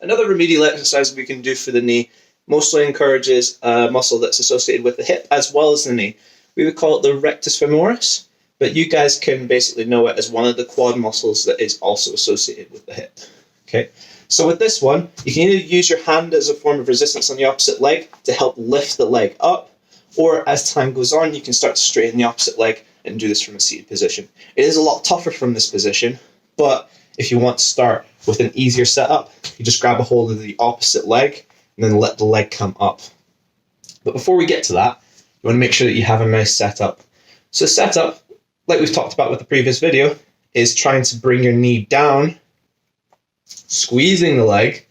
Another remedial exercise we can do for the knee mostly encourages a muscle that's associated with the hip as well as the knee. We would call it the rectus femoris, but you guys can basically know it as one of the quad muscles that is also associated with the hip. Okay, so with this one, you can either use your hand as a form of resistance on the opposite leg to help lift the leg up, or as time goes on, you can start to straighten the opposite leg and do this from a seated position. It is a lot tougher from this position, but if you want to start with an easier setup, you just grab a hold of the opposite leg and then let the leg come up. But before we get to that, you want to make sure that you have a nice setup. So setup, like we've talked about with the previous video, is trying to bring your knee down, squeezing the leg,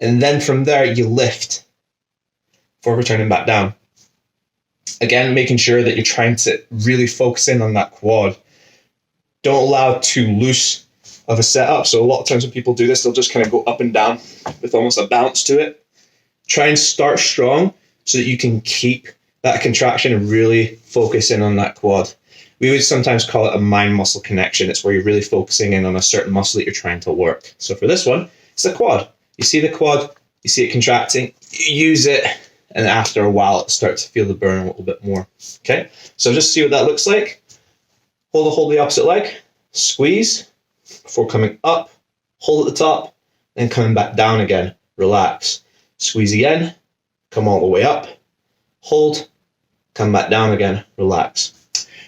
and then from there you lift before returning back down. Again, making sure that you're trying to really focus in on that quad. Don't allow too loose of a setup. So a lot of times when people do this, they'll just kind of go up and down with almost a bounce to it. Try and start strong so that you can keep that contraction and really focus in on that quad. We would sometimes call it a mind muscle connection. It's where you're really focusing in on a certain muscle that you're trying to work. So for this one, it's the quad. You see the quad, you see it contracting, you use it, and after a while it starts to feel the burn a little bit more. Okay, so just see what that looks like. Hold the opposite leg, squeeze before coming up, hold at the top, then coming back down again. Relax. Squeeze again, come all the way up, hold, come back down again, relax.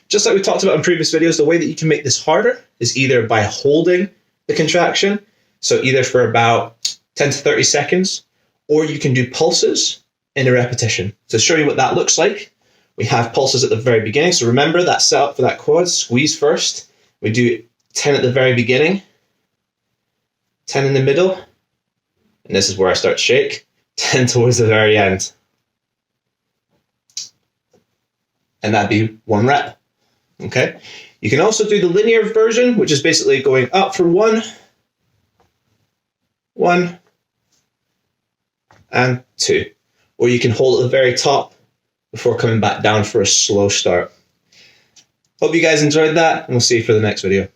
Just like we talked about in previous videos, the way that you can make this harder is either by holding the contraction, so either for about 10 to 30 seconds, or you can do pulses in a repetition. To show you what that looks like, we have pulses at the very beginning. So remember that setup for that quad, squeeze first. We do 10 at the very beginning, 10 in the middle, and this is where I start to shake, 10 towards the very end. And that'd be 1 rep. Okay. You can also do the linear version, which is basically going up for 1, 1, and 2. Or you can hold at the very top before coming back down for a slow start. Hope you guys enjoyed that, and we'll see you for the next video.